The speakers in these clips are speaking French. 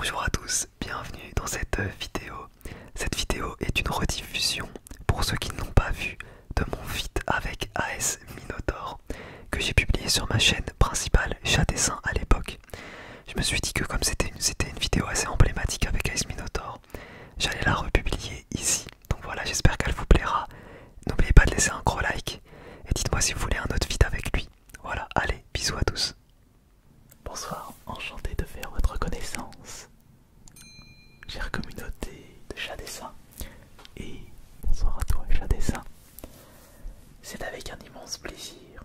Bonjour à tous, bienvenue dans cette vidéo. Cette vidéo est une rediffusion, pour ceux qui ne l'ont pas vu, de mon feat avec AS Minotaur que j'ai publié sur ma chaîne principale Chat Dessin à l'époque. Je me suis dit que comme c'était une vidéo assez emblématique avec AS Minotaur, j'allais la republier ici. Donc voilà, j'espère qu'elle vous plaira. N'oubliez pas de laisser un gros like et dites-moi si vous voulez un autre feat avec lui. Voilà, allez, bisous à tous. Bonsoir, enchanté de faire votre connaissance, chère communauté de Chat Dessin. Et bonsoir à toi, Chat Dessin. C'est avec un immense plaisir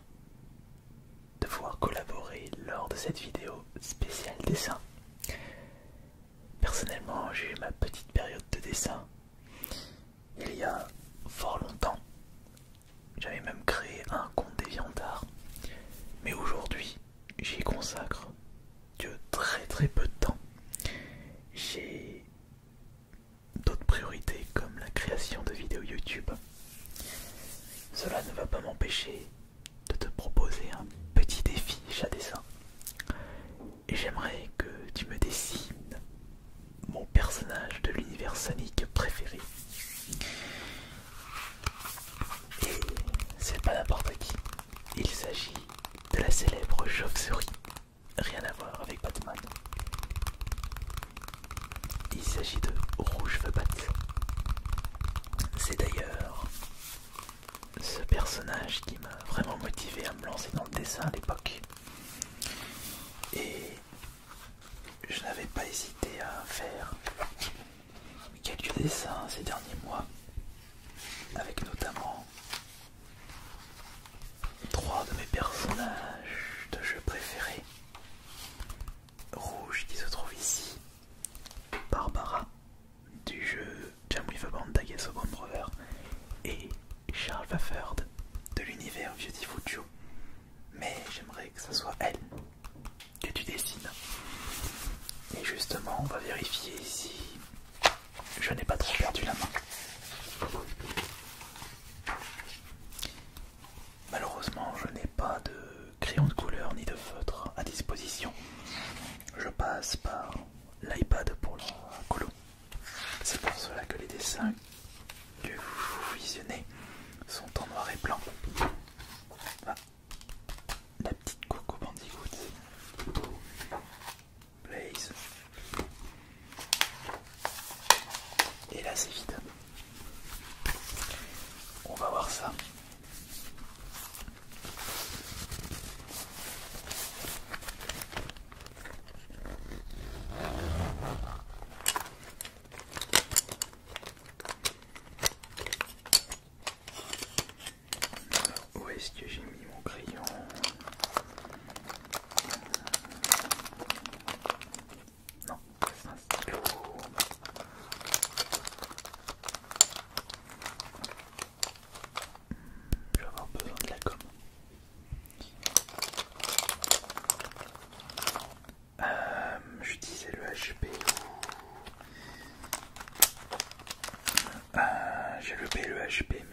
de pouvoir collaborer lors de cette vidéo spéciale dessin. Personnellement, j'ai eu ma petite période de dessin il y a fort longtemps. J'avais même créé un compte DeviantArt. Mais aujourd'hui, j'y consacre que très peu de temps. J'ai d'autres priorités comme la création de vidéos YouTube. Cela ne va pas m'empêcher de te proposer un petit défi Chat Dessin. Et j'aimerais que tu me dessines mon personnage de l'univers Sonic préféré. Et c'est pas n'importe qui. Il s'agit de la célèbre chauve-souris. Rien à voir avec Batman. Il s'agit de Rouge the Bat. C'est d'ailleurs ce personnage qui m'a vraiment motivé à me lancer dans le dessin à l'époque. Et je n'avais pas hésité à faire quelques dessins ces derniers mois, avec notamment 3 de mes personnages de jeu préférés. Rouge qui se trouve ici, Barbara du jeu Jam with a Band d'Ageso Bond Brother et Charles Wafford de l'univers Beautiful Joe. Mais j'aimerais que ce soit elle que tu dessines. Et justement, on va vérifier si je n'ai pas trop perdu la main. Malheureusement, je n'ai pas de crayon de couleur ni de feutre à disposition. Je passe par l'iPad pour la colo. C'est pour cela que les dessins que vous visionnez sont en noir et blanc. Ah, la petite Coco Bandicoot. Blaze. Et là c'est vide. On va voir ça. Où est-ce que j'ai mis mon crayon? Non, c'est un stylo. Je vais avoir besoin de la gomme. J'utilisais le HP. J'ai loupé le HP, mais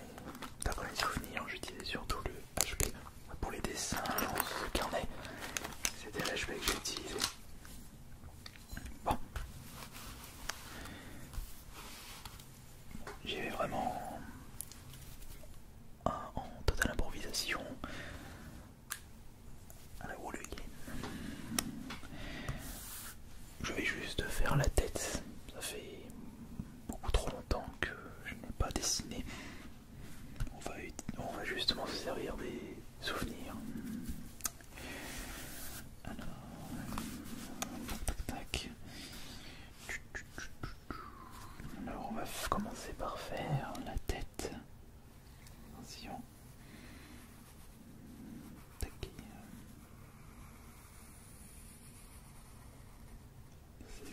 d'après mes souvenirs, j'utilisais surtout le HP pour les dessins, ce carnet. C'était l'HP que j'ai utilisé. Bon. J'y vais vraiment en totale improvisation à la Wall Again. Je vais juste faire la tête. Ça fait beaucoup trop longtemps que je n'ai pas dessiné. On va justement se servir des souvenirs. Alors, tac tac. Alors on va commencer par faire la tête. Attention. Tac. C'est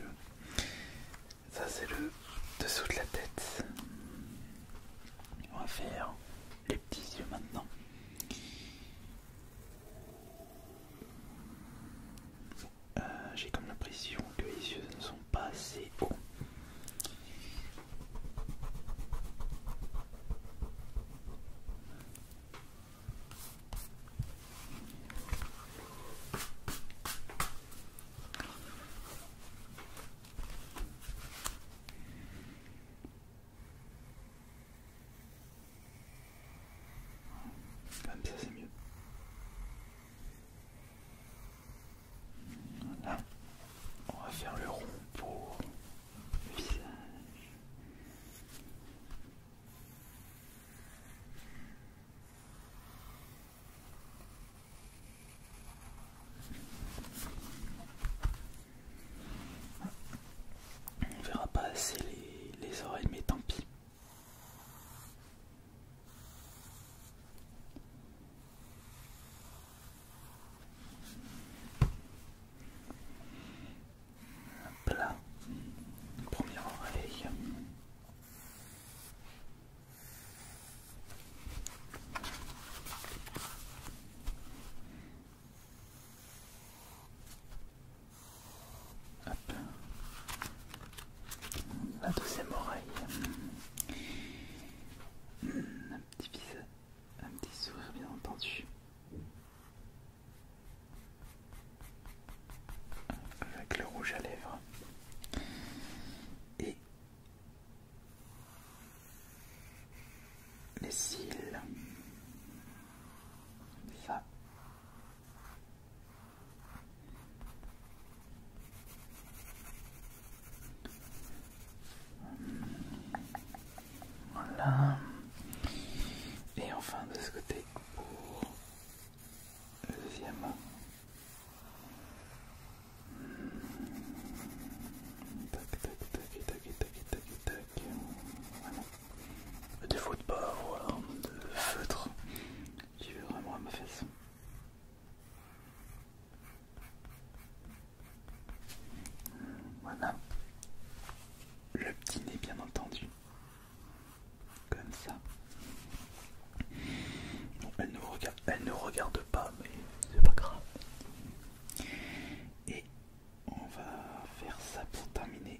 ça pour terminer.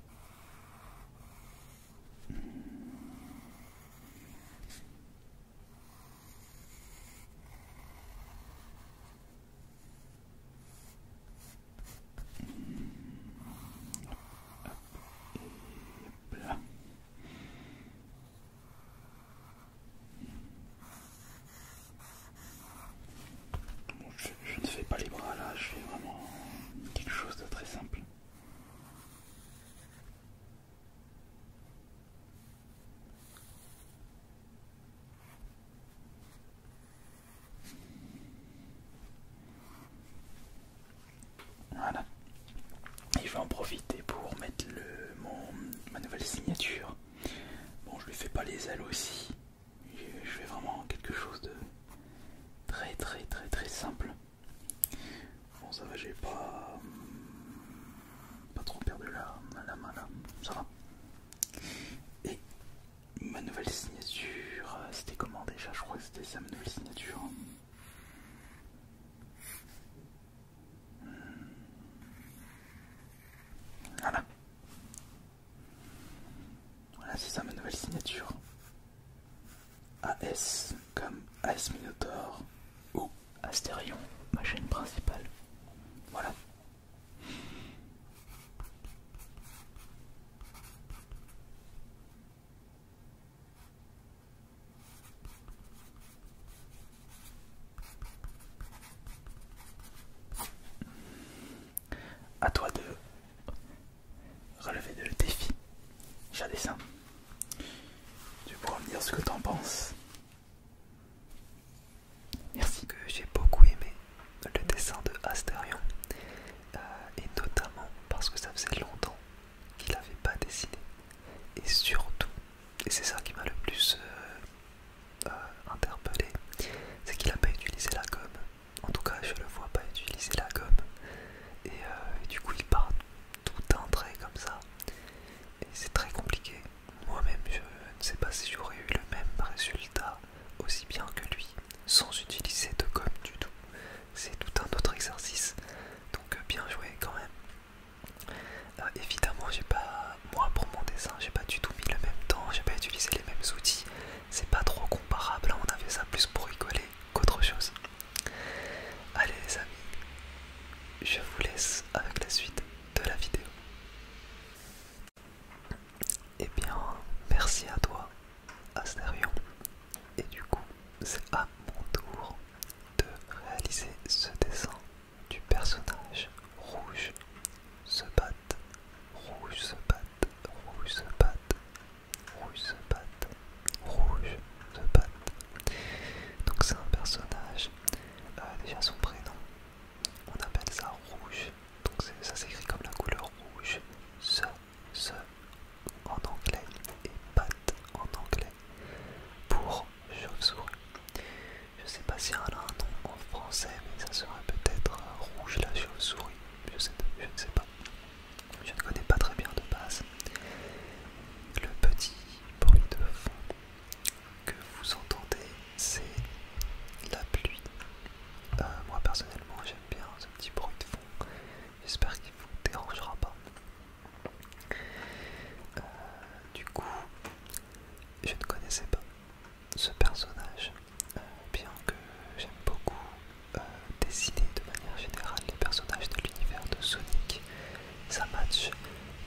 Voilà. Bon, je ne fais pas les bras là, je fais vraiment quelque chose de très simple. Voilà. Et je vais en profiter pour mettre ma nouvelle signature. Bon, je lui fais pas les ailes aussi. Je fais vraiment quelque chose de très simple. Bon, ça va, j'ai pas trop perdu la main là. Ça va. Et ma nouvelle signature, c'était comment déjà? Je crois que c'était ça ma nouvelle signature. Voilà. Voilà, c'est ça ma nouvelle signature. AS comme AS Minotaur ou Astérion, ma chaîne principale. Voilà. À toi de relever le défi. J'ai un dessin. Tu pourras me dire ce que t'en penses. Merci. Que j'ai beaucoup aimé le dessin de Astérion, et notamment parce que ça faisait longtemps qu'il n'avait pas dessiné. Et surtout, et c'est ça qui m'a le plus interpellé, c'est qu'il n'a pas utilisé la gomme. En tout cas, je le vois pas utiliser la gomme. Et du coup, il part tout un trait comme ça. Et c'est très compliqué. Moi-même, je ne sais pas si j'aurais eu le même résultat aussi bien que lui, sans utiliser de gomme du tout. C'est tout un autre exercice. Donc bien joué quand même. Évidemment, j'ai pas, moi pour mon dessin, j'ai pas du tout mis le même temps, j'ai pas utilisé les mêmes outils. C'est pas trop comparable, on a fait ça plus pour rigoler qu'autre chose. Allez les amis, je vous laisse avec la suite de la vidéo. Eh bien, merci à toi, Astérion. Et du coup, c'est à mon tour de réaliser ce dessin du personnage rouge se batte, rouge se batte, rouge se batte, rouge se batte, rouge se batte. Donc c'est un personnage, déjà son prénom, on appelle ça rouge, donc ça s'écrit comme la couleur rouge, ce en anglais et batte en anglais pour chauve-souris. Je sais pas si elle a un nom en français, mais ça serait peut-être rouge la chauve-souris, je ne sais pas. Je ne connais pas très bien de base. Le petit bruit de fond que vous entendez, c'est la pluie. Moi personnellement, j'aime bien ce petit bruit de fond. J'espère qu'il vous dérangera pas. Du coup, je ne connaissais pas ce personnage, bien que j'aime beaucoup dessiner de manière générale les personnages de l'univers de Sonic. Ça match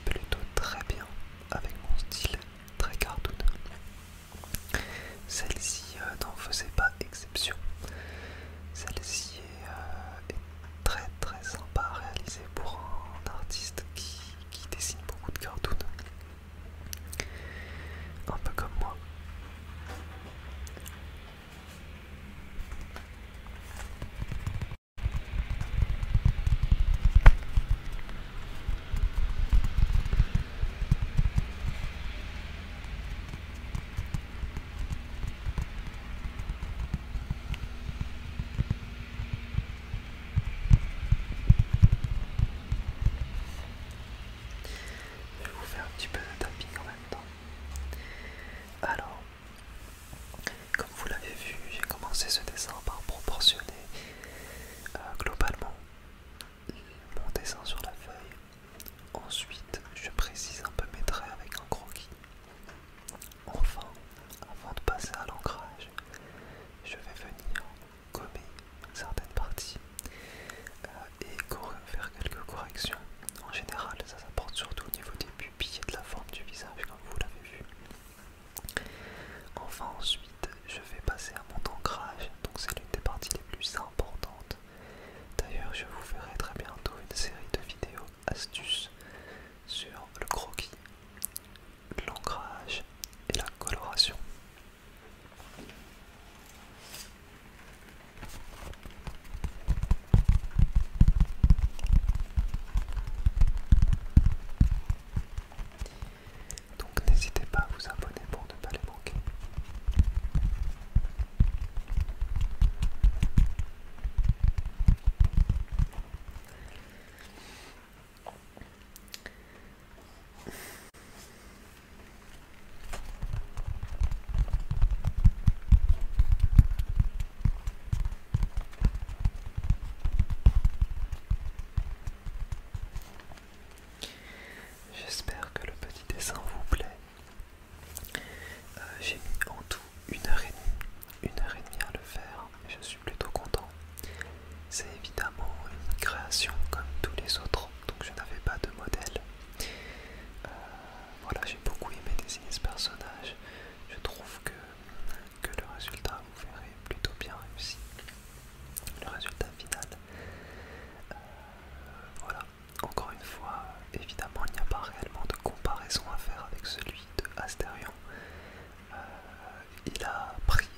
plutôt très bien avec mon style très cartoon. Celle-ci n'en faisait pas exception. Celle-ci est très sympa à réaliser pour un artiste qui dessine beaucoup de cartoons. Asterion. Il a pris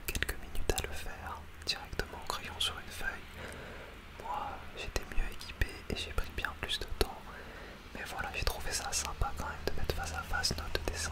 quelques minutes à le faire directement en crayon sur une feuille. Moi j'étais mieux équipé et j'ai pris bien plus de temps. Mais voilà, j'ai trouvé ça sympa quand même de mettre face à face nos deux dessins.